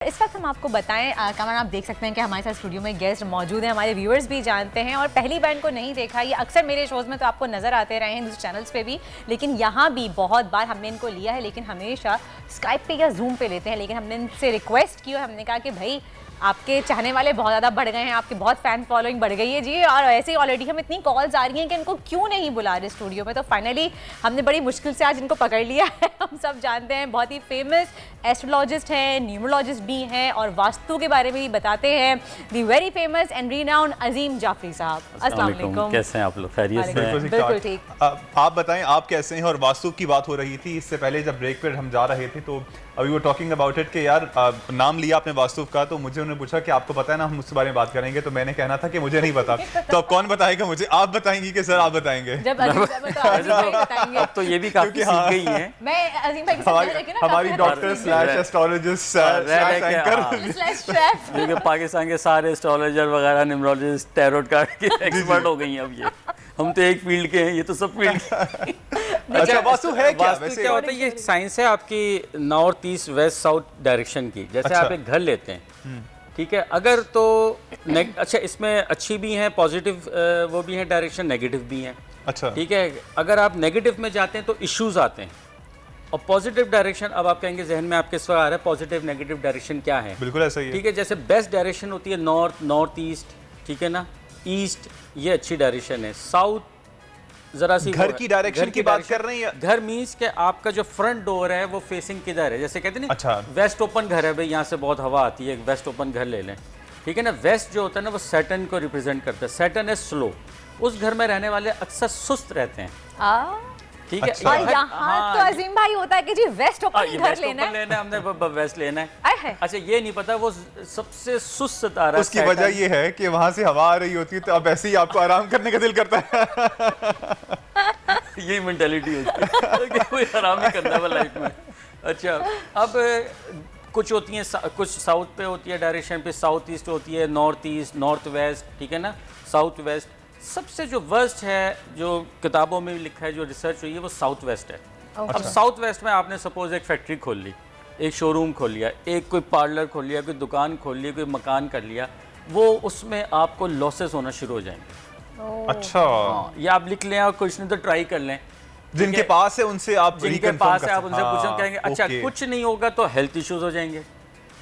इस वक्त हम आपको बताएं कमर, आप देख सकते हैं कि हमारे साथ स्टूडियो में गेस्ट मौजूद हैं, हमारे व्यूअर्स भी जानते हैं और पहली बार इनको नहीं देखा। ये अक्सर मेरे शोज़ में तो आपको नज़र आते रहे हैं दूसरे चैनल्स पे भी, लेकिन यहाँ भी बहुत बार हमने इनको लिया है, लेकिन हमेशा स्काइप पे या जूम पे लेते हैं। लेकिन हमने इनसे रिक्वेस्ट की और हमने कहा कि भाई आपके चाहने वाले बहुत ज़्यादा बढ़ गए हैं, आपकी बहुत फैन फॉलोइंग बढ़ गई है जी, और ऐसे ही ऑलरेडी हम इतनी कॉल्स आ रही हैं कि इनको क्यों नहीं बुला रहे स्टूडियो में। तो फाइनली हमने बड़ी मुश्किल से आज इनको पकड़ लिया है। हम सब जानते हैं बहुत ही फेमस एस्ट्रोलॉजिस्ट हैं, न्यूमरोलॉजिस्ट भी हैं और वास्तु के बारे में भी बताते हैं। The very famous and renowned Azeem Jafri साहब, अस्सलाम वालेकुम। कैसे हैं आप लोग? खैरियत से हैं? बिल्कुल ठीक। आप बताएं आप कैसे हैं? और वास्तु की बात हो रही थी इससे पहले, जब ब्रेक पर हम जा रहे थे तो अभी वो टॉकिंग अबाउट इट कि यार नाम लिया आपने वास्तु का, तो मुझे उन्होंने पूछा कि आपको पता है ना, हम उसके बारे में बात करेंगे। तो मैंने कहना था कि मुझे नहीं पता। तो अब कौन बताएगा मुझे? आप बताएंगी कि सर आप बताएंगे? जब अजीम भाई बताएंगे। अब तो ये भी काफी सीख गई हैं। मैं अजीम भाई के साथ हमारी doctor slash astrologist slash anchor slash chef, क्योंकि पाकिस्तान के सारे एस्ट्रोलॉजर वगैरह, न्यूमरोलॉजिस्ट, टैरोट कार्ड के एक्सपर्ट हो गई हैं अब ये। हम तो एक फील्ड के हैं, ये तो सब फील्ड के। अच्छा, वास्तु है क्या? वास्तु वैसे क्या होता है? ये साइंस है आपकी north east west south direction की। जैसे अच्छा। आप एक घर लेते हैं, ठीक है, अगर तो अच्छा, इसमें अच्छी भी हैं, पॉजिटिव वो भी हैं डायरेक्शन, नेगेटिव भी हैं। अच्छा, ठीक है, अगर आप नेगेटिव में जाते हैं तो इश्यूज आते हैं, और पॉजिटिव डायरेक्शन, अब आप कहेंगे जहन में आपके सवाल आ रहा है पॉजिटिव नेगेटिव डायरेक्शन क्या है। बिल्कुल ऐसा ही है। ठीक है, जैसे बेस्ट डायरेक्शन होती है नॉर्थ, नॉर्थ ईस्ट, ठीक है ना, ईस्ट ये अच्छी डायरेक्शन है, साउथ जरा सी घर की डायरेक्शन की बात कर रही है? घर मीन्स के आपका जो फ्रंट डोर है वो फेसिंग किधर है, जैसे कहते हैं ना, अच्छा। वेस्ट ओपन घर है भाई, यहाँ से बहुत हवा आती है, वेस्ट ओपन घर ले लें, ठीक है ना। वेस्ट जो होता है ना वो सैटर्न को रिप्रेजेंट करता है, सैटर्न है स्लो, उस घर में रहने वाले अक्सर सुस्त रहते हैं, ठीक है। अच्छा। और यहाँ तो अजीम भाई होता है कि जी वेस्ट ओपन घर लेना है, हमने वेस्ट लेना आए है। है। अच्छा, ये नहीं पता वो सबसे सुस्त सितारा, उसकी वजह ये है कि वहां से हवा आ रही होती है, तो अब ऐसे ही आपको आराम करने का दिल करता है। यही मेंटालिटी होती है कि कोई आराम ही करना है लाइफ में। अच्छा, अब कुछ होती हैं, कुछ साउथ पे होती है डायरेक्शन पे, साउथ ईस्ट होती है, नॉर्थ ईस्ट, नॉर्थ वेस्ट, ठीक है ना, साउथ वेस्ट। सबसे जो वर्स्ट है, जो किताबों में भी लिखा है, जो रिसर्च हुई है, वो साउथ वेस्ट है। अब साउथ वेस्ट में आपने सपोज एक फैक्ट्री खोल ली, एक शोरूम खोल लिया, एक कोई पार्लर खोल लिया, कोई दुकान खोल लिया, कोई मकान कर लिया, वो उसमें आपको लॉसेस होना शुरू हो जाएंगे। अच्छा, हाँ, ये आप लिख लें और कुछ नहीं तो ट्राई कर लें। जिनके पास है उनसे आप जिनके पास है आप उनसे पूछो, कहेंगे अच्छा कुछ नहीं होगा तो हेल्थ इश्यूज हो जाएंगे,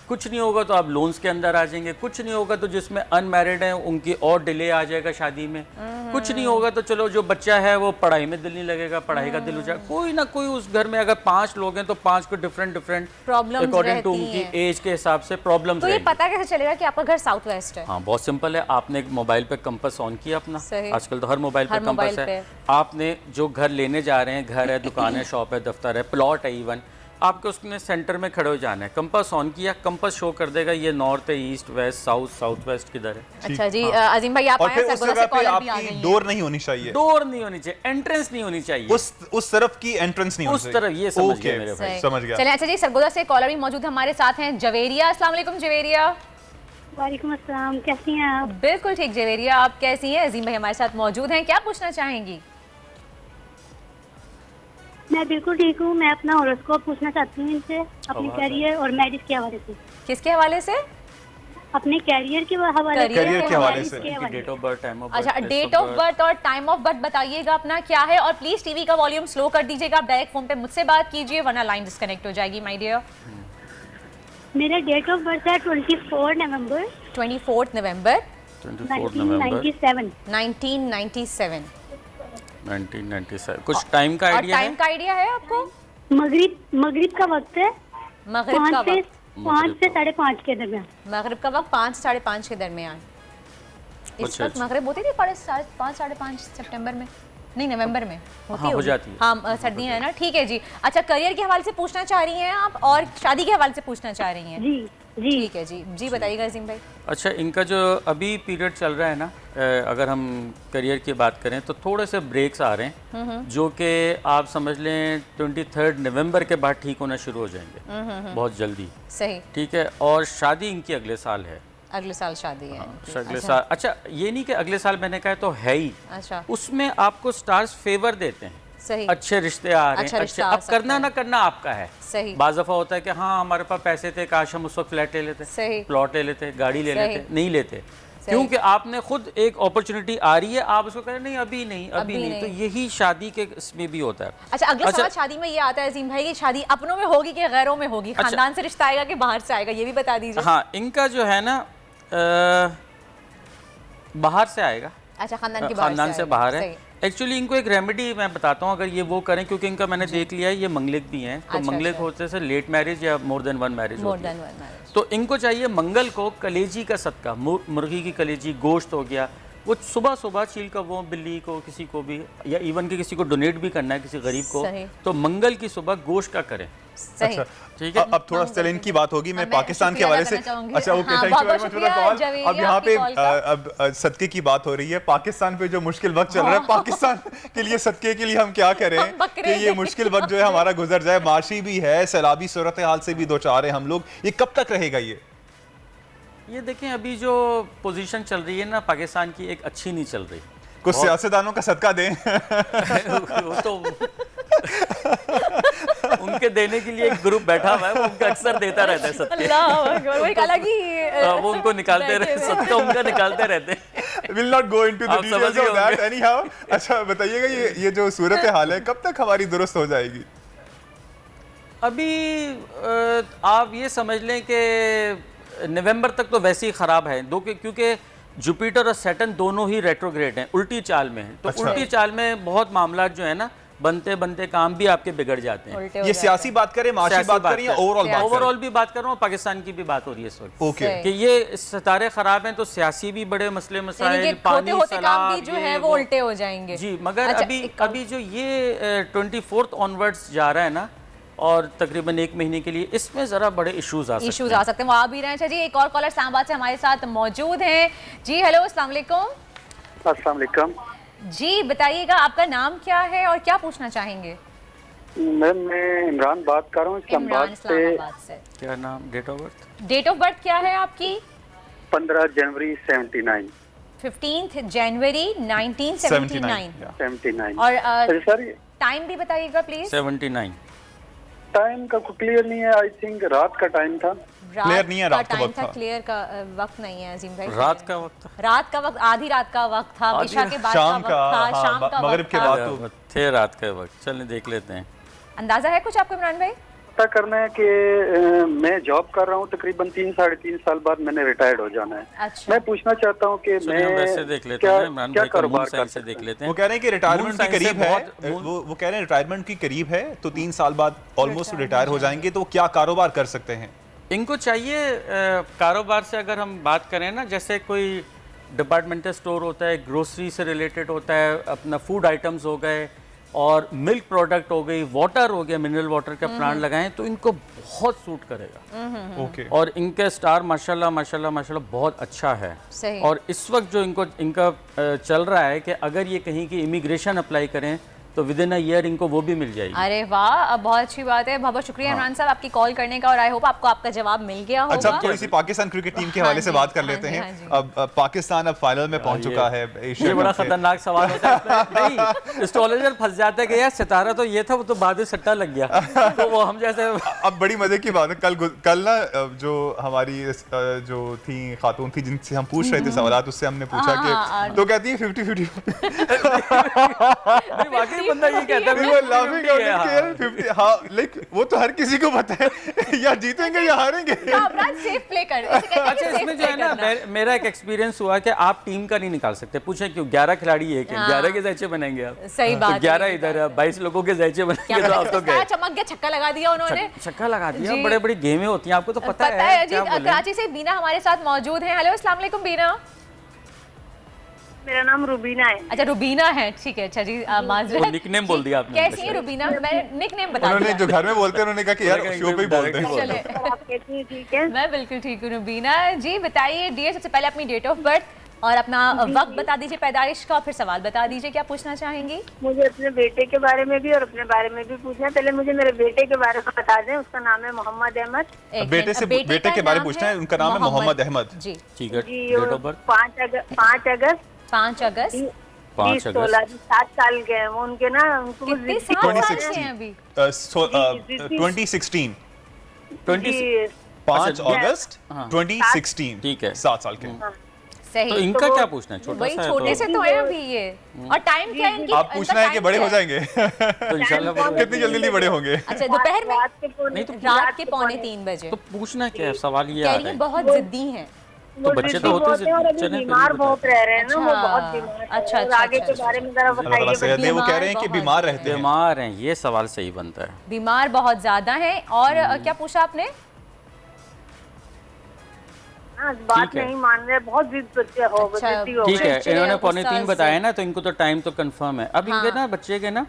कुछ नहीं होगा तो आप लोन्स के अंदर आ जाएंगे, कुछ नहीं होगा तो जिसमें अनमैरिड हैं उनकी और डिले आ जाएगा शादी में, कुछ नहीं होगा तो चलो जो बच्चा है वो पढ़ाई में दिल नहीं लगेगा, पढ़ाई का दिल हो जाएगा। कोई ना कोई उस घर में अगर 5 लोग हैं तो 5 को डिफरेंट प्रॉब्लम्स अकॉर्डिंग टू रहती उनकी हैं। एज के हिसाब से प्रॉब्लम्स तो ये रहेंगी। पता कैसे चलेगा कि आपका घर साउथ वेस्ट है? हाँ, बहुत सिंपल है, आपने एक मोबाइल पे कंपास ऑन किया अपना, सही। आजकल तो हर मोबाइल पे हर मोबाइल कंपास है। पे। आपने जो घर लेने जा रहे हैं, घर है, दुकान है, शॉप है, दफ्तर है, प्लॉट है, इवन आपको उसने सेंटर में खड़े हो जाना है, कंपास ऑन किया, कंपास शो कर देगा ये नॉर्थ है, east west south, south west किधर है। अच्छा जी, अजीम भाई आप और आए, फिर उस सरगोदा जगह से पे कॉलर भी आ आपकी गई है। डोर नहीं होनी चाहिए, डोर नहीं होनी चाहिए, एंट्रेंस नहीं होनी चाहिए, उस तरफ की एंट्रेंस नहीं होनी उस चाहिए। तरफ, ये समझ गए ओके, मेरे भाई। सही। समझ गया। चलिए, अच्छा जी, सरगोदा से कॉलर भी मौजूद है हमारे साथ हैं, जवेरिया। अस्सलाम वालेकुम जवेरिया। वालेकुम अस्सलाम, कैसी हैं आप? बिल्कुल ठीक जवेरिया, आप कैसी हैं? अजीम भाई हमारे साथ मौजूद हैं, क्या पूछना चाहेंगी? मैं बिल्कुल ठीक हूँ। मैं अपना हॉरोस्कोप पूछना चाहती हूँ इनसे, अपने कैरियर और मैरिज के हवाले से। किसके हवाले से? अपने कैरियर के हवाले से, Career के हवाले marriage से। के हवाले date of birth, time of अच्छा, डेट ऑफ बर्थ और टाइम ऑफ बर्थ बताइएगा अपना क्या है, और प्लीज टीवी का वॉल्यूम स्लो कर दीजिएगा। आप डायरेक्ट फोन पे मुझसे बात कीजिए वरना लाइन डिस्कनेक्ट हो जाएगी माय डियर। मेरा डेट ऑफ बर्थ है 24 नवंबर 24 नवंबर 24 नवंबर 1997। 1997। 1997। कुछ टाइम का और आइडिया टाइम है? का आइडिया है आपको? मगरिब का वक्त है, मगरिब का 5 वक्त, से 5:30 के दरमियान। मगरिब का वक्त 5 से 5:30 के दरमियान। इस अच्छा, वक्त मगरिब होती थी 5 सितंबर में, नहीं नवंबर में होती हाँ, हो होगी। जाती है। हाँ, सर्दियाँ है ना, ठीक है जी। अच्छा, करियर के हवाले से पूछना चाह रही हैं आप और शादी के हवाले से पूछना चाह रही हैं? जी जी। ठीक है जी, जी बताइएगा अजीम भाई। अच्छा, इनका जो अभी पीरियड चल रहा है ना, अगर हम करियर की बात करें तो थोड़े से ब्रेक्स आ रहे हैं, जो कि आप समझ लें 23 नवंबर के बाद ठीक होना शुरू हो जाएंगे, बहुत जल्दी, सही। ठीक है। और शादी इनकी अगले साल है, अगले साल शादी है। अगले साल। अच्छा, ये नहीं कि अगले साल मैंने कहा तो है ही, अच्छा, उसमें आपको स्टार्स फेवर देते हैं। सही। अच्छे रिश्ते आ रहे अच्छा हैं, रिश्ता आ अब सकता करना है। ना करना आपका है। सही। बाज़ दफ़ा होता है कि हाँ हमारे पास पैसे थे, काश हम उस वक्त फ्लैट ले लेते, सही। प्लॉट ले लेते, गाड़ी ले सही। लेते, नहीं लेते, क्योंकि आपने खुद एक अपॉर्चुनिटी आ रही है, आप उसको कह रहे नहीं अभी नहीं, अभी नहीं। तो यही शादी के इसमें भी होता है। अच्छा, अगला सवाल शादी में ये आता है अजीम भाई कि शादी अपनों में होगी कि गैरों में होगी? खानदान से रिश्ता आएगा कि बाहर से आएगा, ये भी बता दीजिए। हाँ, इनका जो है ना बाहर से आएगा। अच्छा, खानदान से बाहर है। एक्चुअली इनको एक रेमेडी मैं बताता हूँ, अगर ये वो करें, क्योंकि इनका मैंने देख लिया है ये मंगलिक भी हैं, तो मंगलिक होते से लेट मैरिज या मोर देन वन मैरिज होती है। तो इनको चाहिए मंगल को कलेजी का सदका, मुर्गी की कलेजी, गोश्त हो गया, वो सुबह सुबह चील का वो बिल्ली को किसी को भी या इवन के किसी को डोनेट भी करना है किसी गरीब को, तो मंगल की सुबह गोश्त का करें। अच्छा, ठीक है। अब थोड़ा स्टेलिन की बात होगी, मैं पाकिस्तान के हवाले से। अच्छा, ओके, हाँ, thank you very much for the call. Javed, अब यहाँ पे आपकी अब सदके की बात हो रही है। पाकिस्तान पे जो मुश्किल वक्त चल रहा है, पाकिस्तान के लिए सदके के लिए हम क्या करें कि ये मुश्किल वक्त जो है हमारा गुजर जाए। माशी भी है, सैलाबी सूरत हाल से भी दो चार हैं हम लोग, ये कब तक रहेगा ये देखें, अभी जो पोजीशन चल रही है ना पाकिस्तान की, एक अच्छी नहीं चल रही। कुछ सियासतदानों का सदका दें। वो तो उनके देने के लिए एक ग्रुप बैठा हुआ है, वो उनका अक्सर देता रहता है सदके। अल्लाह अकबर, वो एक अलग ही वो उनको निकालते रहते, सदका उनका निकालते रहते हैं। Will not go into the आप details समझ of that होंगे। anyhow। अच्छा बताइएगा, ये जो सूरत हाल है कब तक हमारी दुरुस्त हो जाएगी? अभी आप ये समझ लें कि नवंबर तक तो वैसे ही ख़राब है, क्योंकि जुपिटर और सैटर्न दोनों ही रेट्रोग्रेड हैं, उल्टी चाल में हैं। तो अच्छा। उल्टी चाल में बहुत मामला जो है ना, बनते बनते काम भी आपके बिगड़ जाते हैं। ये सियासी बात करें, माशी बात करें या ओवरऑल बात करें? ओवरऑल भी बात कर रहा हूँ, पाकिस्तान की भी बात हो रही है इस वक्त। ओके, कि ये सितारे खराब हैं, तो सियासी भी बड़े मसले मसाइल, पानी, होते काम भी सैलाब, जो है वो उल्टे हो जाएंगे। जी, मगर अच्छा, अभी जो ये 24 ऑनवर्ड्स जा रहा है ना, और तकरीबन 1 महीने के लिए, इसमें ज़रा बड़े इश्यूज आ सकते हैं। वो आ भी रहे हैं। अच्छा जी, एक और कॉलर इस्लामाबाद से हमारे साथ मौजूद हैं। जी हेलो, अस्सलाम वालेकुम। अस्सलाम वालेकुम जी बताइएगा, आपका नाम क्या है और क्या पूछना चाहेंगे? मैम, मैं इमरान बात कर रहा हूँ इमरान, इस्लामाबाद से। क्या नाम, date of birth? Date of birth क्या है आपकी? 15 जनवरी 79। 15 जनवरी 1979। 79। और सर, टाइम भी बताइएगा प्लीज। 79। टाइम का क्लियर नहीं है, आई थिंक रात का टाइम था। क्लियर नहीं है, रात का टाइम वक्त था, था। क्लियर का वक्त नहीं है अजीम भाई। रात का वक्त, रात का वक्त, आधी रात का वक्त था, इशा के बाद शाम का वक्त था, हाँ, शाम का मगरिब वक्त के था। बाद तो थे रात का वक्त। चलिए देख लेते हैं। अंदाजा है कुछ आपको इमरान भाई? पता करना है कि मैं जॉब कर रहा हूँ, तकरीबन 3-3.5 साल बाद मैंने रिटायर्ड हो जाना है। अच्छा। मैं पूछना चाहता हूँ कि मैं वैसे देख लेते हैं, इमरान क्या भाई का मून कारोबार साइन कर से देख सकते लेते वो हैं। कह रहे हैं कि रिटायरमेंट मून की साइन से करीब है। बहुत- वो कह रहे हैं रिटायरमेंट की करीब है, तो 3 साल बाद ऑलमोस्ट रिटायर हो जाएंगे, तो वो क्या कारोबार कर सकते हैं? इनको चाहिए कारोबार से अगर हम बात करें ना, जैसे कोई डिपार्टमेंटल स्टोर होता है, ग्रोसरी से रिलेटेड होता है, अपना फूड आइटम्स हो गए और मिल्क प्रोडक्ट हो गई, वाटर हो गया, मिनरल वाटर का प्लांट लगाएं तो इनको बहुत सूट करेगा। ओके, और इनका स्टार माशाल्लाह बहुत अच्छा है। सही। और इस वक्त जो इनका चल रहा है कि अगर ये कहीं की इमिग्रेशन अप्लाई करें तो विद इन अ ईयर इनको वो भी मिल जाएगी। अरे वाह, अब बहुत अच्छी बात है। बहुत बहुत शुक्रिया इमरान साहब आपकी कॉल करने का, और आई होप आपको आपका जवाब मिल गया होगा। अच्छा, अब थोड़ी सी पाकिस्तान क्रिकेट टीम के हवाले से बात कर लेते हैं। अब पाकिस्तान अब फाइनल में पहुंच चुका है एशिया ये बड़ा कप से। खतरनाक सवाल होता है। नहीं, एस्ट्रोलॉजर फंस जाता है कि यार सितारा तो ये था, वो तो बाद में सट्टा लग गया। तो वो हम जैसे अब बड़ी मजे की बात है, कल ना जो हमारी जो थी खातून थी जिनसे हम पूछ रहे थे सवालात, उससे हमने पूछा कि तो कहती है 50-50। वाकई बंदा ये कहता है वो तो हर किसी को पता है या जीतेंगे या हारेंगे। सेफ प्ले कर। अच्छा, इसमें जो है ना, मेरा एक एक्सपीरियंस हुआ कि आप टीम का नहीं निकाल सकते। पूछे क्यों, 11 खिलाड़ी है क्या, 11 के जैचे बनेंगे आप? सही बात। 11 इधर है, 22 लोगों के जैचे बनेंगे तो आप तो गए। चमक गया, छक्का लगा दिया उन्होंने। छक्का लगा दिया। बड़े बड़ी गेमें होती हैं, आपको तो पता है जी। क्या बोलें? कराची से बीना हमारे साथ मौजूद हैं। हेलो, अस्सलाम वालेकुम बीना। मेरा नाम रुबीना है। अच्छा, रुबीना है, ठीक है। अच्छा जी, माजरत। वो निकनेम बोल दिया आपने। कैसी है रुबीना? मैंने निकनेम बता उन्होंने दिया। जो घर में बोलते हैं उन्होंने कहा कि यार शो पे ही बोलते हैं। चले, आप कैसी हैं? ठीक है। मैं बिल्कुल ठीक हूँ। रुबीना जी बताइए, डियर, सबसे पहले अपनी डेट ऑफ बर्थ और अपना वक्त बता दीजिए पैदाइश का, फिर सवाल बता दीजिए क्या पूछना चाहेंगी। मुझे अपने बेटे के बारे में भी और अपने बारे में भी पूछना है। पहले मुझे मेरे बेटे के बारे में बता दें। उसका नाम है मोहम्मद अहमद। बेटे के बारे में पूछना है। उनका नाम है मोहम्मद अहमद। जी ठीक है। जी, डेट ऑफ बर्थ 5 अगस्त 5 अगस्त 5 16 अगस्त 7 साल के हैं वो, उनके ना उनको कितने जिद्दी साल बहुत साल के है। हैं अभी? 2016 जी, 5 अच्छा, अगस्त हाँ। 2016, ठीक है। 7 साल के। सही। तो इनका तो क्या पूछना है? छोटा वही सा है छोटे से तो है अभी ये। और टाइम क्या है इनकी? आप इनका पूछना है कि टाइम बड़े क्या हो जाएंगे तो इंशाल्लाह बड़े हो कितनी जल्दी बड़े होंगे? अच्छा दोपहर में? रात के पौने नहीं तो रात के 2:45 बजे। तो पूछना क्या है? सवाल ये कह आ रही रहा है है बहुत जिद्दी हैं। वो बच्चे तो जिद्दी होते बहुत हैं और अभी चलें, फिर भी बीमार बताते बहुत रह रहे हैं ना, वो अच्छा, बहुत बीमार हैं। अच्छा, और अच्छा, आगे के अच्छा, बारे में जरा अल्लाह ताला बताइए। सेहत दे। वो कह रहे हैं कि बीमार बीमार बहुत रहते हैं। बीमार हैं, ये सवाल सही बनता है। बीमार बहुत ज्यादा हैं। और क्या पूछा आपने? हाँ, बात ठीक है। नहीं मान रहे, बहुत जिद करते हो अच्छा, जिद्दी हो ठीक गए। है, चिड़चिड़े इन्होंने गुस्सा 2:45 से। बताया ना, तो इनको तो टाइम तो कंफर्म है। अब इनके हाँ। ना बच्चे के ना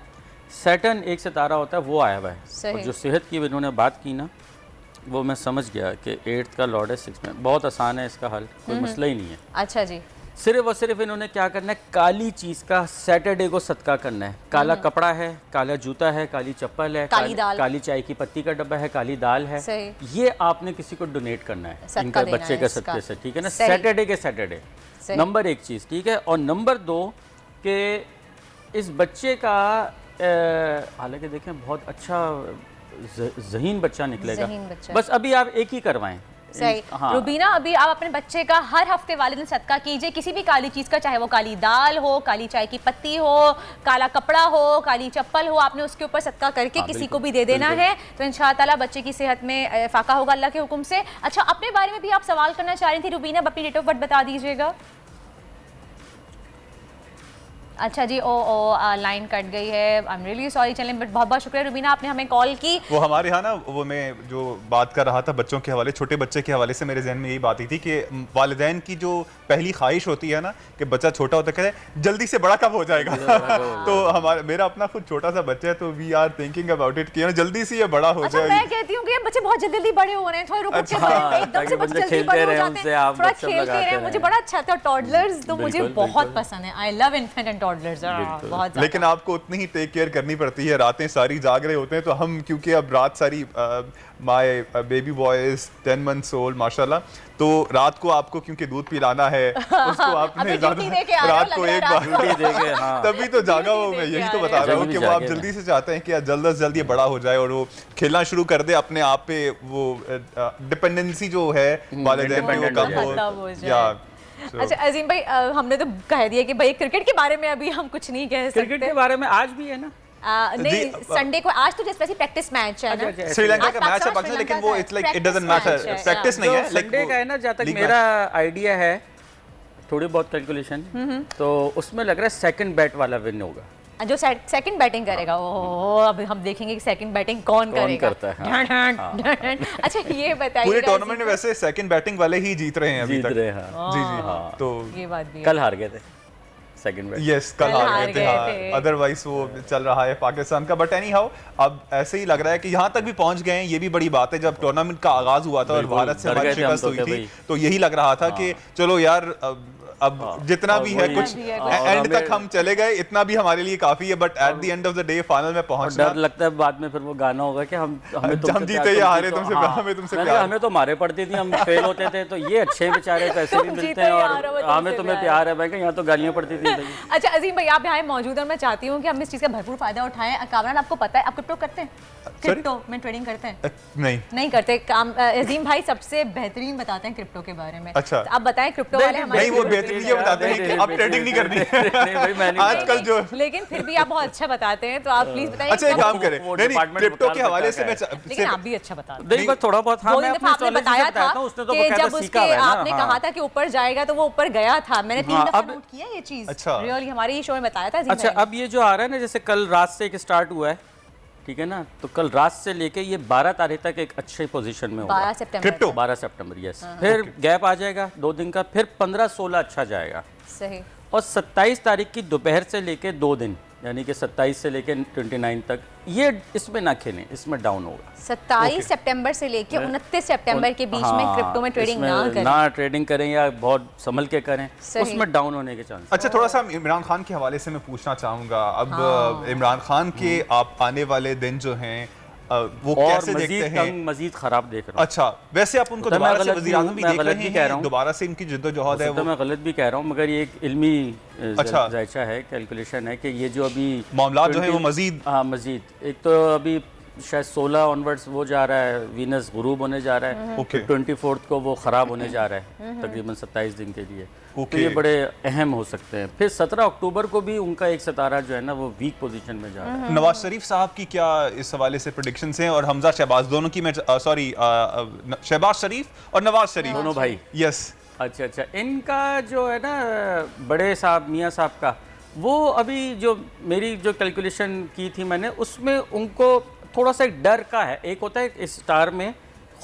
सैटर्न एक सितारा होता है, वो आया हुआ है। सही। और जो सेहत की इन्होंने बात की ना, वो मैं समझ गया कि 8th का लॉर्ड है 6 में। बहुत आसान है इसका हल, कोई मसला ही नहीं है। अच्छा जी। सिर्फ और सिर्फ इन्होंने क्या करना है, काली चीज़ का सैटरडे को सदका करना है। काला कपड़ा है, काला जूता है, काली चप्पल है, काली दाल। काली चाय की पत्ती का डब्बा है, काली दाल है। सही। ये आपने किसी को डोनेट करना है सदका इनके देना बच्चे है के इसका। सदके से, ठीक है ना? सही। सैटरडे के सैटरडे सही। नंबर 1 चीज़, ठीक है। और नंबर 2 कि इस बच्चे का हालांकि देखें बहुत अच्छा ज़हीन बच्चा निकलेगा। ज़हीन बच्चा। बस अभी आप एक ही करवाएं। सही। हाँ। रुबीना, अभी आप अपने बच्चे का हर हफ्ते वाले दिन सदका कीजिए, किसी भी काली चीज़ का, चाहे वो काली दाल हो, काली चाय की पत्ती हो, काला कपड़ा हो, काली चप्पल हो, आपने उसके ऊपर सदका करके किसी को भी दे देना है। तो इंशाअल्लाह बच्चे की सेहत में फाका होगा अल्लाह के हुक्म से। अच्छा, अपने बारे में भी आप सवाल करना चाह रही थी रुबीना, अपनी डेट ऑफ बर्थ बता दीजिएगा। अच्छा जी, लाइन कट गई है। I am really sorry. चलें, बट बहुत बहुत शुक्रिया रुबीना, आपने हमें कॉल की। वो हमारे यहाँ ना, वो मैं जो बात कर रहा था बच्चों के हवाले, छोटे बच्चे के हवाले से मेरे जहन में यही बात आई थी कि वालिदैन की जो पहली ख्वाहिश होती है ना कि बच्चा छोटा होता है, कहते हैं जल्दी से बड़ा कब हो जाएगा। तो मेरा अपना खुद छोटा सा बच्चा है, तो we are thinking about it कि जल्दी से ये बड़ा हो अच्छा, जाए। मैं कहती हूँ कि ये बच्चे बहुत जल्दी बड़े हो रहे हैं, थोड़े रुक के अच्छा, बड़े हो रहे हैं, एकदम ताकि से बच्चे बच्चे जल्दी खेलते बड़े हो रहें, जाते उनसे हैं, आप थोड़ा गपशप खेलते लगाते रहे। मुझे रहें। बड़ा अच्छा था टॉडलर्स, तो मुझे बिल्कुल, बहुत बिल्कुल। पसंद है। I love infant and toddlers, बहुत ज्यादा। लेकिन आपको उतनी ही टेक केयर करनी पड़ती है, रातें सारी जाग रहे होते हैं। तो हम क्योंकि अब रात सारी my baby boy is 10 months old माशाल्लाह, तो रात को आपको क्योंकि दूध पिलाना है उसको आपने अभी ड्यूटी दे के आ रहे हो, रात को लग रहा है एक रात बार ड्यूटी देके, हाँ। तभी तो जागा ड्यूटी हूँ मैं, दे के यही आ तो रहे बता हैं। रहा हूँ जल्दी कि वो आप जागे जल्दी से चाहते हैं कि यार जल्द से जल्द ये बड़ा हो जाए और वो खेलना शुरू कर दे, अपने आप पे वो डिपेंडेंसी जो है वालिदैन पे वो independent कम हो खत्म हो जाए। या so- अच्छा अजीम भाई, हमने तो कह दिया कि भाई क्रिकेट के बारे में अभी हम कुछ नहीं कह क्रिकेट के सकते। बारे में आज भी है ना? नहीं, संडे को आज तो जैसे प्रैक्टिस मैच है ना। अच्छा, श्रीलंका आज का मैच है पाकिस्तान पाकिस्तान, लेकिन श्रीलंका वो का it's like it practice doesn't match matter, है, प्रैक्टिस नहीं जो है। संडे का है ना, जहाँ तक लीग मेरा आइडिया है, थोड़ी बहुत कैलकुलेशन, तो उसमें लग रहा है सेकंड बैट वाला विन होगा। जो सेकंड बैटिंग करेगा, ओह अब हम देखेंगे कि सेकंड बैटिंग कौन करेगा। करता है, हाँ। अच्छा ये बताइए, पूरे टूर्नामेंट में वैसे सेकंड बैटिंग वाले ही जीत रहे हैं अभी जीत तक। रहे हैं, हाँ। जी जी, हाँ। तो ये बात भी है। कल हार गए थे सेकंड बैट। यस, कल हार गए थे, थे। अदरवाइज वो चल रहा है पाकिस्तान का। बट एनी हाउ, अब ऐसे ही लग रहा है कि यहाँ तक भी पहुंच गए हैं, ये भी बड़ी बात है। जब टूर्नामेंट का आगाज हुआ था और बिल्कुल, भारत से डर हमारी गए थे हम शिकस्त तो हुई कि थी, भाई। तो यही लग रहा था कि चलो यार अब जितना और भी है वही- कुछ हाँ, एंड हमें- तक हम चले गए, इतना भी हमारे लिए काफी है। But at the end of the day final में और पहुंचना, डर लगता है बाद में फिर वो गाना होगा कि हम हमें हम तुमसे जीते प्यार, या तुम हारे, जीतो। तुमसे हाँ। हमें तुमसे मैंने प्यार। कहा, हमें तो मारे पड़ती थी, हम फेल होते थे, तो ये अच्छे बेचारे पैसे भी तुम मिलते जीते हैं या और हारो, तुमसे हमें तुम्हें प्यार प्यार है। मैं कहा यहाँ तो गालियाँ पड़ती थी। अच्छा अजीम भाई, आप यहाँ मौजूद हैं, मैं चाहती हूँ कि हम इस चीज़ का भरपूर फायदा उठाएं। कामरान, आपको पता है आप क्रिप्टो करते हैं? क्रिप्टो में ट्रेडिंग करते हैं? नहीं करते। अजीम भाई सबसे बेहतरीन बताते हैं क्रिप्टो के बारे में। अच्छा। तो आप बताएं, क्रिप्टो वाले हमारे नहीं, वो बेहतरीन ये बताते हैं कि आप ट्रेडिंग नहीं करनी नहीं भाई, मैं नहीं आजकल जो लेकिन फिर भी आप बहुत अच्छा बताते हैं, तो आप प्लीज बताइए। अच्छा, एक कब- काम करें, वो नहीं department क्रिप्टो बता के हवाले से सकता मैं लेकिन आप भी अच्छा बताते हैं। नहीं, बस थोड़ा बहुत, हाँ, वो मैं दिन अपनी दफा आपने astrology से बताया बताता था हूँ, उसने तो कि बकायदा जब सीखा उसके हुआ है ना, आपने हाँ। कहा था कि ऊपर जाएगा तो वो ऊपर गया था। मैंने 3 हाँ, दफा अब- नोट किया ये चीज। अच्छा। रियली हमारे ही शो में बताया था अजीम अच्छा, भाई ने। अब ये जो आ रहा है ना, जैसे कल रात से एक स्टार्ट हुआ है, ठीक है ना, तो कल रात से लेके ये 12 तारीख तक एक अच्छे पोजीशन में होगा। 12 सितंबर क्रिप्टो? 12 सितंबर, यस। फिर गैप आ जाएगा 2 दिन का, फिर 15-16 अच्छा जाएगा, सही। और 27 तारीख की दोपहर से लेके 2 दिन, यानी कि 27 से लेके 29 तक, ये इसमें ना खेलें, इसमें डाउन होगा। 27 सितंबर से लेके 29 सितंबर के बीच में हाँ, क्रिप्टो में ट्रेडिंग इसमें ना करें। ना ट्रेडिंग करें या बहुत संभल के करें, सही। उसमें डाउन होने के चांस। अच्छा, थोड़ा सा इमरान खान के हवाले से मैं पूछना चाहूँगा। अब इमरान खान के आप आने वाले दिन जो हैं, वो और कैसे देखते मजीद हैं? तंग, मजीद खराब देख रहा हूँ। अच्छा, वैसे आप उनको तो मैं दोबारा से गलत भी वज़ीर आज़म हूँ, भी मैं देख गलत रहे भी कह रहा हैं, हूँ। दोबारा से इनकी जद्दोजहद है तो वो? मैं गलत भी कह रहा हूँ, मगर ये एक इल्मी अच्छा। जायचा है, कैलकुलेशन है कि ये जो अभी मामलात जो है वो 20 मजीद हाँ मजीद, एक तो अभी शायद 16 ऑनवर्ड्स वो जा रहा है, वीनस गुरूब होने जा रहा है, ओके। 24 को वो ख़राब होने जा रहा है तकरीबन 27 दिन के लिए। तो ओके। ये बड़े अहम हो सकते हैं। फिर 17 अक्टूबर को भी उनका एक सितारा जो है ना वो वीक पोजीशन में जा रहा है। नवाज शरीफ साहब की क्या इस हवाले से प्रेडिक्शंस हैं? और हमजा शहबाज दोनों की, मैं सॉरी, शहबाज शरीफ और नवाज शरीफ दोनों भाई। यस। अच्छा अच्छा, इनका जो है ना बड़े साहब मियाँ साहब का, वो अभी जो मेरी जो कैलकुलेशन की थी मैंने, उसमें उनको थोड़ा सा एक डर का है। एक होता है इस स्टार में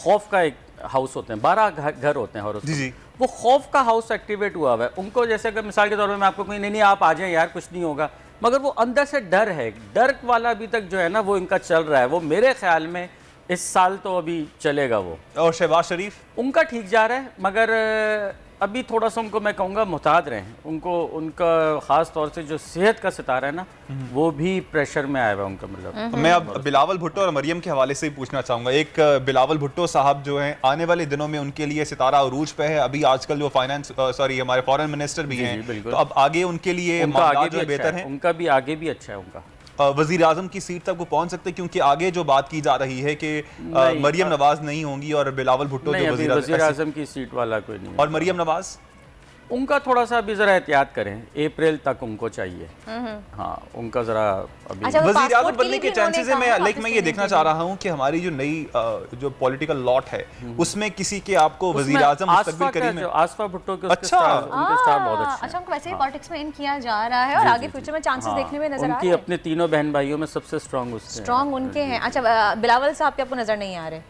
खौफ का एक हाउस होते हैं, 12 घर होते हैं, और जी जी। वो खौफ का हाउस एक्टिवेट हुआ हुआ है उनको। जैसे अगर मिसाल के तौर पे मैं आपको कहीं नहीं आप आ जाएं यार कुछ नहीं होगा, मगर वो अंदर से डर है, डर वाला अभी तक जो है ना वो इनका चल रहा है। वो मेरे ख्याल में इस साल तो अभी चलेगा वो। और शहबाज शरीफ उनका ठीक जा रहा है, मगर अभी थोड़ा सा उनको मैं कहूँगा मुहतात रहें। उनको उनका ख़ास तौर से जो सेहत का सितारा है ना वो भी प्रेशर में आया हुआ है उनका, मतलब। मैं अब बिलावल भुट्टो और मरियम के हवाले से ही पूछना चाहूंगा। एक बिलावल भुट्टो साहब जो हैं, आने वाले दिनों में उनके लिए सितारा अरूज पे है। अभी आजकल जो फाइनेंस सॉरी हमारे फॉरेन मिनिस्टर भी जी, हैं, बिल्कुल। तो अब आगे उनके लिए उनका मामलात आगे जो भी है अच्छा बेहतर है, हैं। उनका भी आगे भी अच्छा है उनका। वजीर आजम की सीट तक वो पहुंच सकते हैं, क्योंकि आगे जो बात की जा रही है कि नहीं, मरियम नवाज नहीं होंगी और बिलावल भुट्टो नहीं, जो अभी वज़ीर आज़म की सीट वाला कोई नहीं है। और मरियम नवाज उनका थोड़ा सा अभी ज़रा एहतियात करें, अप्रैल तक उनको चाहिए। हाँ, उनका ज़रा अभी अच्छा, वो वजीर आजम पासपोर्ट के बनने लिए के भी उन्होंने चांसेस है। मैं कहा लाइक मैं ये वापस देखना लेने चाह के रहा हूँ कि हमारी जो नई जो पॉलिटिकल लॉट है उसमें किसी के आपको वजीर उसमें आजम मुस्तकबिल आसफा का करीब में जो आसफा भुट्टो के उसके अच्छा। स्टार, उनके स्टार बहुत लिए। अच्छे अच्छा, हैं। उनको वैसे ही पॉलिटिक्स में इन किया जा रहा है और आगे फ्यूचर में चांसेस हाँ, देखने में नजर आ उनकी रहे हैं। अपने तीनों बहन भाइयों में सबसे स्ट्रांग उससे हैं। स्ट्रॉन्ग उनके हैं। अच्छा, बिलावल साहब के आपको नजर नहीं आ रहे?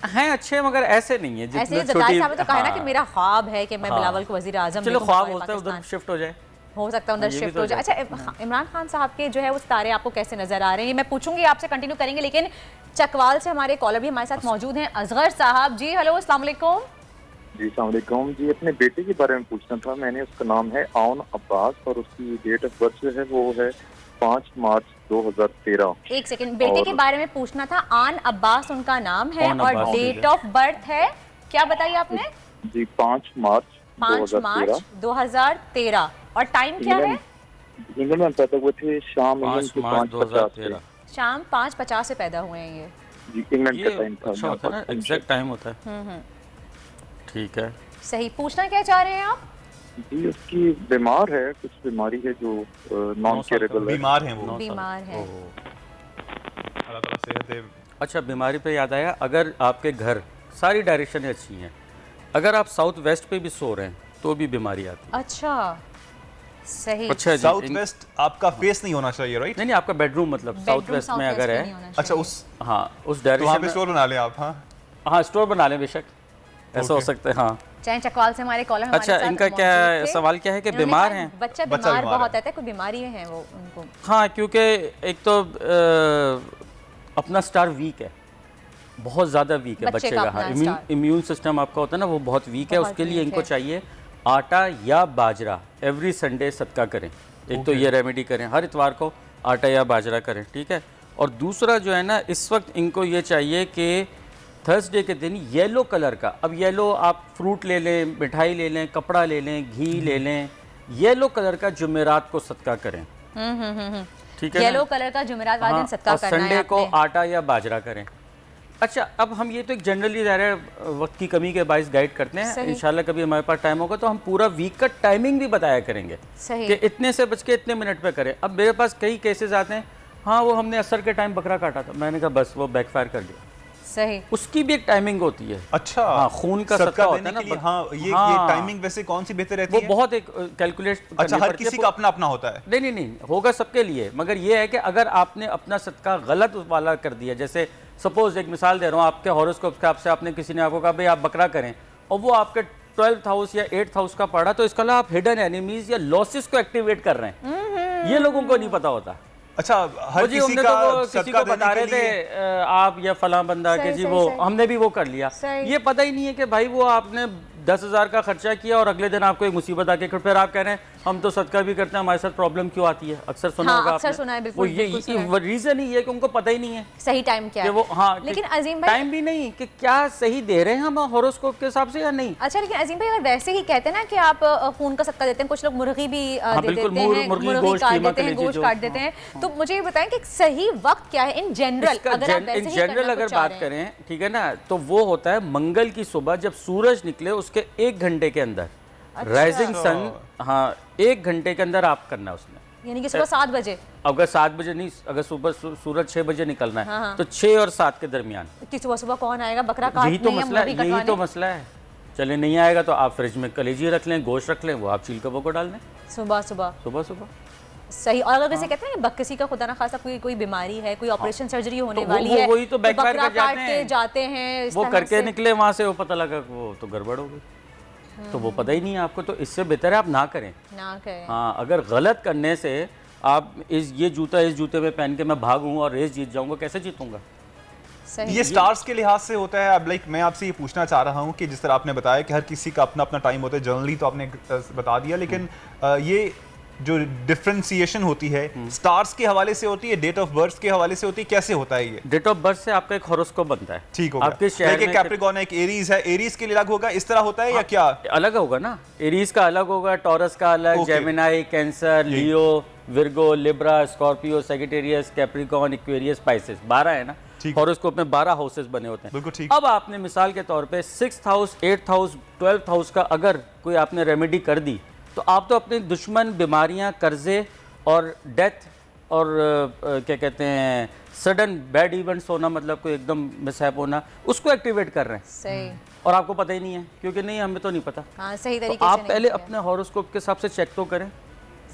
हैं अच्छे, मगर ऐसे नहीं है ऐसे जितने जरदारी साहब ने तो कहा ना कि हाँ। मेरा ख्वाब है कि मैं बिलावल को वजीर आजम चलो देखूं ख्वाब हमारे होता है उधर पाकिस्तान। शिफ्ट हो जाए। हो सकता है उधर ये भी शिफ्ट तो हो जाए। हो अच्छा, इमरान खान साहब के जो है वो सितारे आपको कैसे नजर आ रहे हैं? मैं पूछूंगी आपसे, कंटिन्यू करेंगे, लेकिन चकवाल से हमारे कॉलर भी हमारे साथ मौजूद हैं, असगर साहब। जी हेलो, अस्सलाम वालेकुम। जी अस्सलाम वालेकुम जी, अपने बेटे के बारे में पूछना था मैंने। उसका नाम है आउन अब्बास और उसकी डेट ऑफ बर्थ जो है वो है 5 मार्च 2013। एक सेकंड, बेटे के बारे में पूछना था। आन अब्बास उनका नाम है आन और अब्बास डेट ऑफ बर्थ है क्या बताइए आपने? जी 5 मार्च 5 मार्च 2013। और टाइम क्या है? इंग्लैंड में पैदा हुए थे, शाम 5 के मार्च 5:50 पे। 2013। शाम 5:50 से पैदा हुए हैं ये। जी इंग्लैंड का ये टाइम था। अच्छा होता है ना, एग्जैक्ट टाइम होता है। ठीक है। सही। पूछना क्या चाह रहे हैं आप? जी उसकी बीमार है, कुछ बीमारी है जो नॉन क्यूरेबल है। बीमार हैं वो। बीमार है। अल्लाह ताला सेहत दे। अच्छा, बीमारी पे याद आया, अगर आपके घर सारी डायरेक्शनें अच्छी हैं, अगर आप साउथ वेस्ट पे भी सो रहे हैं तो भी बीमारी आती है। अच्छा, सही। अच्छा जी, साउथ वेस्ट आपका फेस नहीं होना चाहिए, राइट? नहीं नहीं, आपका बेडरूम मतलब साउथ वेस्ट में अगर नहीं है, होना अच्छा, चाहिए। उस हाँ उस तो वहाँ डायरेक्शन पे में, स्टोर बना लें आप। हाँ, हाँ स्टोर बना लें बेशक, ऐसा हो Okay. सकता है। हाँ चाहे चकवाल से हमारे कॉलर हमारे अच्छा, साथ इनका मौजूद क्या थे। सवाल क्या है कि इन्होंने बीमार कहा, हैं? बच्चा बच्चा बीमार बीमार बहुत है। रहता है, कोई बीमारी है वो उनको। हाँ, क्योंकि एक तो अपना स्टार वीक है, बहुत ज़्यादा वीक है बच्चे बच्चे का का। अपना हाँ, स्टार। इम्यून सिस्टम आपका होता है ना वो बहुत वीक है, बहुत उसके लिए weak इनको है। चाहिए आटा या बाजरा एवरी संडे सदका करें। एक तो ये रेमेडी करें, हर इतवार को आटा या बाजरा करें, ठीक है। और दूसरा जो है ना, इस वक्त इनको ये चाहिए कि थर्सडे के दिन येलो कलर का, अब येलो आप फ्रूट ले लें, मिठाई ले लें, कपड़ा ले लें, घी ले लें, येलो कलर का जुमेरात को सदका करें, ठीक है ना? येलो कलर का जुमेरात वाले दिन हाँ, सदका और करना है संडे को आपने। आटा या बाजरा करें। अच्छा, अब हम ये तो एक जनरली ज़ाहिर है वक्त की कमी के बायस गाइड करते हैं। सही। इंशाल्लाह कभी हमारे पास टाइम होगा तो हम पूरा वीक का टाइमिंग भी बताया करेंगे सही। कि इतने से बच के इतने मिनट पे करें। अब मेरे पास कई केसेस आते हैं, हाँ वो हमने असर के टाइम बकरा काटा था, मैंने कहा बस वो बैकफायर कर दिया। सही। उसकी भी एक टाइमिंग होती है। अच्छा, हाँ, खून का सदका सदका होता देने है ना, के लिए। बस- हाँ, ये हाँ। टाइमिंग वैसे कौन सी बेहतर रहती वो है? बहुत एक कैलकुलेट अच्छा, हर किसी का अपना अपना होता है। नहीं नहीं नहीं, होगा सबके लिए, मगर ये है कि अगर आपने अपना सदका गलत वाला कर दिया, जैसे सपोज एक मिसाल दे रहा हूँ, आपके हॉरोस्कोप के हिसाब से आपने किसी ने आपको कहा भाई आप बकरा करें और वो आपके 12th हाउस या 8th हाउस का पड़ा, तो इसका मतलब आप हिडन एनिमीज या लॉसेस को एक्टिवेट कर रहे हैं। ये लोगों को नहीं पता होता। अच्छा, हर वो जी किसी हमने का तो वो किसी सदका को देने बता के रहे लिए थे आप या फलां बंदा के सही, जी सही, वो सही। हमने भी वो कर लिया। सही। ये पता ही नहीं है कि भाई वो आपने 10,000 का खर्चा किया और अगले दिन आपको एक मुसीबत आके फिर आप कह रहे हैं हम तो सदका भी करते हैं, हमारे साथ प्रॉब्लम क्यों आती है? अक्सर सुना हाँ, होगा अक्सर आपने। सुना है, बिल्कुल, वो ये बिल्कुल सुना है। रीजन ही है कि उनको पता ही नहीं है सही टाइम क्या कि है। वो, हाँ, लेकिन अजीम भाई, टाइम भी नहीं कि क्या सही दे रहे हैं हम हॉरोस्कोप के हिसाब से या नहीं। अच्छा लेकिन अजीम भाई, अगर वैसे ही कहते हैं ना कि आप खून का सदका देते हैं, कुछ लोग मुर्गी भी हाँ, दे बिल्कुल, देते हैं, मुर्गी, मुर्गी गोश्त, काट कीमा, देते हैं, कलेजी गोश्त जो, काट देते हैं, तो मुझे ये बताएं कि सही वक्त क्या है इन जनरल, अगर आप वैसे इन ही जनरल करना अगर कुछ चाह बात रहे हैं। करें, ठीक है ना, तो वो होता है मंगल की सुबह जब सूरज निकले उसके 1 घंटे के अंदर, राइजिंग सन, हाँ 1 घंटे के अंदर आप करना है उसमें, यानी कि सुबह 7 बजे, अगर 7 बजे नहीं, अगर सुबह सूरज 6 बजे निकलना है हाँ। तो 6 और 7 के दरमियान। इतनी सुबह सुबह कौन आएगा बकरा यही तो काटने या मसला मुर्गी है, यही कटवाने? तो मसला है। चले नहीं आएगा तो आप फ्रिज में कलेजी रख लें, गोश्त रख लें, वो आप चील कबाब को डाल दें सुबह सुबह। सुबह सुबह। सही। और अगर जैसे कहते हैं ना किसी का खुदा ना खासा कोई बीमारी है, कोई ऑपरेशन सर्जरी होने तो वाली वो- है, वही तो बैकफायर बकरा कर जाते काट के हैं। जाते हैं इस वो तरह करके से। निकले वहाँ से, वो पता लगा कि वो तो गड़बड़ हो गई, तो वो पता ही नहीं है आपको, तो इससे बेहतर है आप ना करें। ना करें। हाँ, अगर गलत करने से आप ये जूता इस जूते में पहन के मैं भागूं और रेस जीत जाऊंगा, कैसे जीतूंगा? सही। ये स्टार्स के लिहाज से होता है। अब लाइक मैं आपसे ये पूछना चाह रहा हूँ कि जिस तरह आपने बताया कि हर किसी का अपना अपना टाइम होता है, जनरली तो आपने बता दिया, लेकिन ये जो डिफरेंशिएशन होती है स्टार्स के हवाले से होती है, डेट ऑफ बर्थ के हवाले से होती है, कैसे होता है ये? डेट ऑफ बर्थ से आपका एक हॉरोस्कोप बनता है। ठीक हो आपके गया। शहर लाइक एक में कैप्रिकॉर्न है, एक एरीज है, एरीज के लिए अलग होगा, इस तरह होता है या क्या? अलग होगा ना, एरीज का अलग होगा, टॉरस का अलग, Okay. Gemini, Cancer, Leo, Virgo, Libra, Scorpio, Sagittarius, Capricorn, Aquarius, Pisces, 12 है ना ठीक। हॉरोस्कोप में 12 हाउसेस बने होते हैं। बिल्कुल ठीक। अब आपने मिसाल के तौर पे 6th house, 8th house, 12th house का अगर कोई आपने रेमेडी कर दी तो आप तो अपने दुश्मन, बीमारियां, कर्जे और डेथ और क्या कहते हैं सडन बैड इवेंट्स होना, मतलब कोई एकदम मिसहैप होना, उसको एक्टिवेट कर रहे हैं सही। और आपको पता ही नहीं है, क्योंकि नहीं, हमें तो नहीं पता। हाँ, सही तो तरीके से आप नहीं पहले किया। अपने हॉरोस्कोप के हिसाब से चेक तो करें,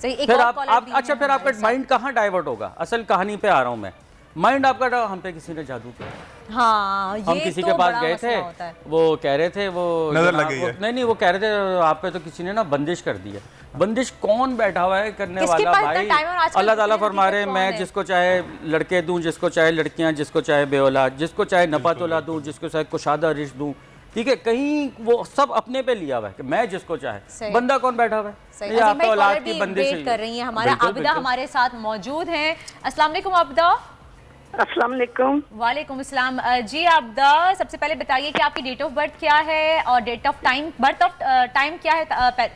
सही। एक फिर और आप caller भी अच्छा, है फिर आपका हमारे साथ। माइंड कहाँ डाइवर्ट होगा? असल कहानी पे आ रहा हूँ मैं। माइंड आपका हम पे किसी ने जादू किया। हाँ, ये हम किसी तो के पास बड़ा गए मसला थे, होता है। वो कह रहे थे वो नजर लग गई है। नहीं, वो कह रहे थे आप पे तो किसी ने ना बंदिश कर दी है। बंदिश कौन बैठा हुआ है करने किसके वाला? पास इतना भाई time है और आजकल अल्लाह ताला किसी ने फरमा रहे हैं, हकीकत मैं कौन है? जिसको चाहे लड़के दूं, जिसको चाहे लड़कियां, जिसको चाहे बेऔलाद, जिसको चाहे नपातुला दूं, जिसको चाहे कुशादा रिश्त दूं, ठीक है? कहीं वो सब अपने पे लिया हुआ है कि मैं जिसको चाहे। सही। बंदा कौन बैठा हुआ है? सही। ये अजीम आपका भाई औलाद कॉलर की भी बंदिश वेट कर रही हैं हमारा। बिल्कुल, आबिदा बिल्कुल। हमारे साथ मौजूद हैं। अस्सलाम वालेकुम आबिदा। अस्सलाम वालेकुम। वालेकुम अस्सलाम। जी आबिदा, सबसे पहले बताइए कि आपकी डेट ऑफ बर्थ क्या है और date of time, birth of time क्या है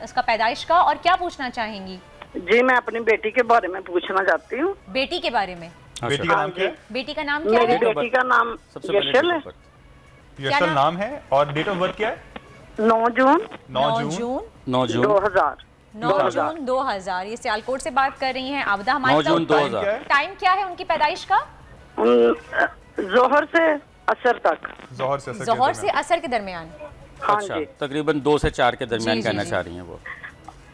उसका, पैदाइश का, और क्या पूछना चाहेंगी? जी मैं अपनी बेटी के बारे में पूछना चाहती हूँ। बेटी के बारे में। बेटी का नाम क्या है? बेटी का नाम क्या मेरी है? बेटी का नाम सबसे पहले यशल date है। of birth। यशल नाम? नाम है। और डेट ऑफ बर्थ क्या है? 9 जून 9 9 जून। जून 9 जून 2000। 9 जून 2000। ये सियालकोट से बात कर रही हैं आबिदा हमारे 9 जून साथ। 2000। टाइम क्या है उनकी पैदाइश का? जोहर से असर तक। जोहर से असर के जोहर से दरमियान। असर के दरमियान। हाँ अच्छा, जी। तकरीबन 2 से 4 के दरमियान जी, जी, कहना जी। चाह रही हैं वो।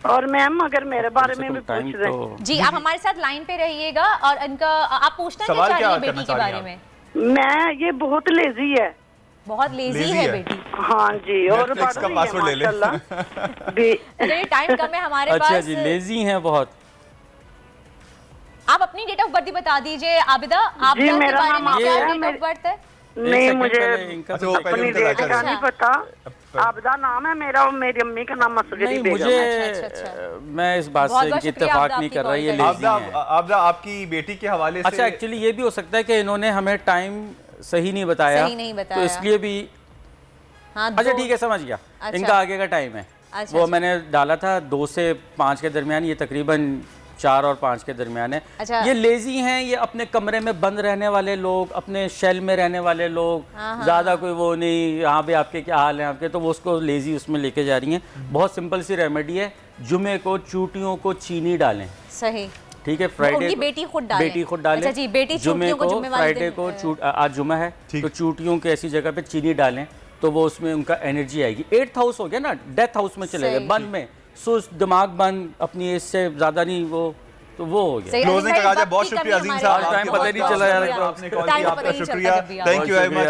और मैम अगर मेरे बारे में भी टाइम पूछ रहे हैं। तो जी आप हमारे साथ लाइन पे रहिएगा और इनका आप पूछना क्या सवाल चाह रही क्या हैं करना बेटी के चाह रही बारे हैं में? मैं ये बहुत लेजी है। बहुत लेजी Lazy है है। बेटी। हाँ जी। और Netflix पढ़ का रही है password ले ले। माशाल्लाह। भी चलिए टाइम कम है हमारे अच्छा पास। जी, लेजी हैं बहुत। आप अपनी डेट ऑफ बर्थ भी बता दीजिए आबिदा। आप जी, मेरा बारे नाम में क्या आबिदा है। डेट ऑफ बर्थ है? नहीं second मुझे पहले इनका अच्छा, वो पहले अपनी उनका डेट राइटर का है। नहीं पता। आबदा नाम है मेरा और मेरी अम्मी का नाम मसगरी नहीं, बेगम मुझे है। अच्छा, अच्छा। मैं इस बात बहुत से बहुत इनकी शुक्रिया इत्तेफाक आबिदा, नहीं आपकी कर रहा, ये कॉल लेजी हैं। आबिदा आपकी बेटी के हवाले से अच्छा, एक्चुअली ये भी हो सकता है कि इन्होंने हमें टाइम सही नहीं बताया, सही नहीं बताया। तो इसलिए भी। हाँ, अच्छा दो- ठीक है, समझ गया। अच्छा। इनका आगे का टाइम है, अच्छा, वो अच्छा। मैंने डाला था 2 से 5 के दरमियान, ये तकरीबन 4 और 5 के दरमियान है। अच्छा। ये लेजी हैं, ये अपने कमरे में बंद रहने वाले लोग, अपने शेल में रहने वाले लोग, हाँ, ज़्यादा कोई वो नहीं, यहाँ पे आपके क्या हाल है आपके, तो वो उसको लेजी उसमें लेके जा रही हैं। बहुत सिंपल सी रेमेडी है, जुमे को चूटियों को चीनी डालें, सही। ठीक है? फ्राइडे उनकी को- बेटी खुद डालें। बेटी खुद डालें। अच्छा जी, बेटी जुमे चूटियों को को, जुम्मे वाले फ्राइडे दिन, को आज जुमा है, ठीक। तो चूटियों की ऐसी जगह पे चीनी डालें, तो वो उसमें उनका एनर्जी आएगी। 8th हाउस हो गया ना, डेथ हाउस में चले गए, सही। बंद में, सुस्त दिमाग बंद, अपनी एज से ज़्यादा नहीं, वो तो वो हो गया। सही। क्लोजिंग अजीम का भाई, बहुत वक्त की शुक्रिया कमी अजीम हमारे साहब। पास। टाइम पता ही नहीं चला यार, आपने कॉल टाइम किया, पता ही आपका नहीं चलता शुक्रिया। जब भी आप- थैंक यू वेरी मच।